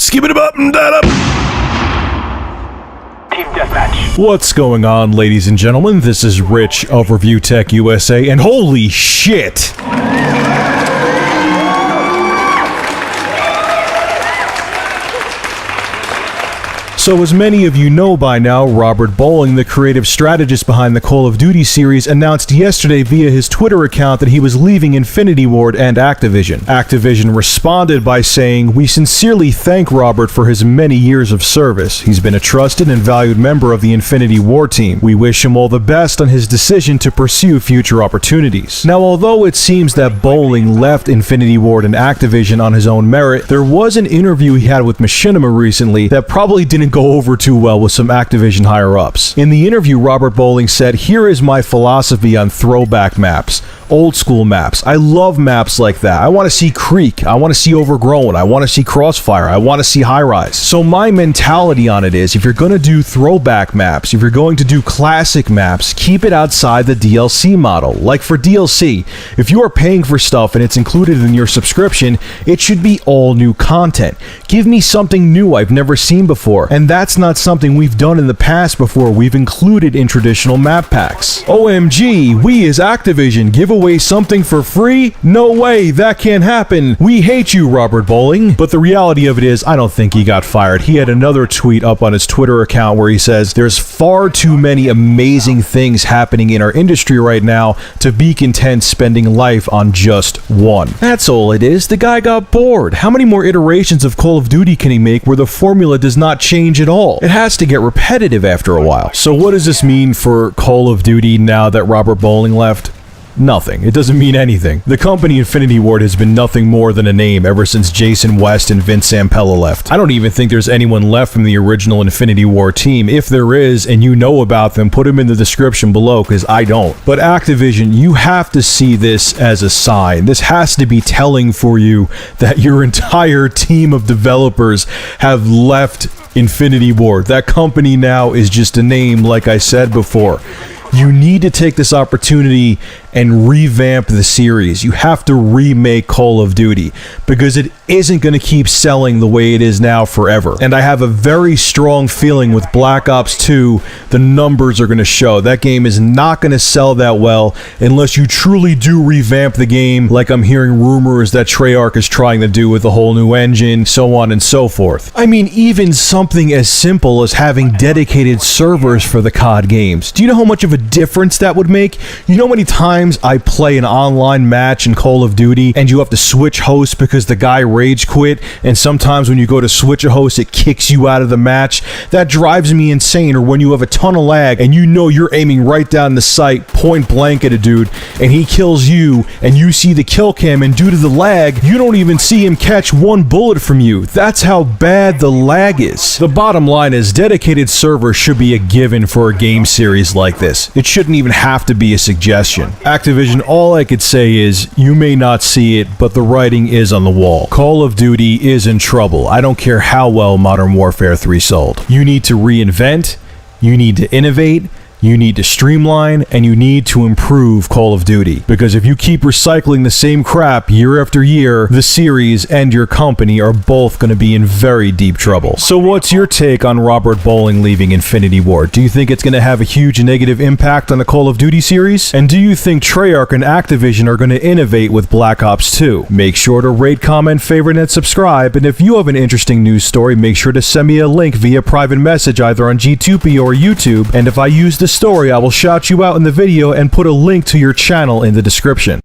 Skip it up and that up. Team deathmatch. What's going on, ladies and gentlemen? This is Rich of Review Tech USA, and holy shit! So as many of you know by now, Robert Bowling, the creative strategist behind the Call of Duty series, announced yesterday via his Twitter account that he was leaving Infinity Ward and Activision. Activision responded by saying, "We sincerely thank Robert for his many years of service. He's been a trusted and valued member of the Infinity Ward team. We wish him all the best on his decision to pursue future opportunities." Now, although it seems that Bowling left Infinity Ward and Activision on his own merit, there was an interview he had with Machinima recently that probably didn't go over too well with some Activision higher-ups. In the interview, Robert Bowling said, "Here is my philosophy on throwback maps, old school maps. I love maps like that. I want to see Creek. I want to see Overgrown. I want to see Crossfire. I want to see High Rise." So my mentality on it is, if you're going to do throwback maps, if you're going to do classic maps, keep it outside the DLC model. Like for DLC, if you are paying for stuff and it's included in your subscription, it should be all new content. Give me something new I've never seen before. And that's not something we've done in the past before we've included in traditional map packs. OMG, we as Activision give away something for free? No way, that can't happen. We hate you, Robert Bowling. But the reality of it is, I don't think he got fired. He had another tweet up on his Twitter account where he says, "There's far too many amazing things happening in our industry right now to be content spending life on just one." That's all it is. The guy got bored. How many more iterations of Call of Duty can he make where the formula does not change at all? It has to get repetitive after a while. So what does this mean for Call of Duty now that Robert Bowling left? Nothing. It doesn't mean anything. The company Infinity Ward has been nothing more than a name ever since Jason West and Vince Zampella left. I don't even think there's anyone left from the original Infinity Ward team. If there is, and you know about them, put them in the description below, because I don't. But Activision, you have to see this as a sign. This has to be telling for you that your entire team of developers have left Infinity Ward. That company now is just a name, like I said before. You need to take this opportunity and revamp the series. You have to remake Call of Duty because it isn't going to keep selling the way it is now forever. And I have a very strong feeling with Black Ops 2, the numbers are going to show. That game is not going to sell that well unless you truly do revamp the game, like I'm hearing rumors that Treyarch is trying to do with a whole new engine, so on and so forth. I mean, even something as simple as having dedicated servers for the COD games. Do you know how much of a difference that would make? You know how many times I play an online match in Call of Duty and you have to switch hosts because the guy rage quit, and sometimes when you go to switch a host it kicks you out of the match? That drives me insane. Or when you have a ton of lag and you know you're aiming right down the sight point blank at a dude and he kills you and you see the kill cam, and due to the lag you don't even see him catch one bullet from you. That's how bad the lag is. The bottom line is, dedicated servers should be a given for a game series like this. It shouldn't even have to be a suggestion. Activision, all I could say is, you may not see it, but the writing is on the wall. Call of Duty is in trouble. I don't care how well Modern Warfare 3 sold. You need to reinvent, you need to innovate, you need to streamline, and you need to improve Call of Duty. Because if you keep recycling the same crap year after year, the series and your company are both going to be in very deep trouble. So what's your take on Robert Bowling leaving Infinity Ward? Do you think it's going to have a huge negative impact on the Call of Duty series? And do you think Treyarch and Activision are going to innovate with Black Ops 2? Make sure to rate, comment, favorite, and subscribe. And if you have an interesting news story, make sure to send me a link via private message either on G2P or YouTube. And if I use the story, I will shout you out in the video and put a link to your channel in the description.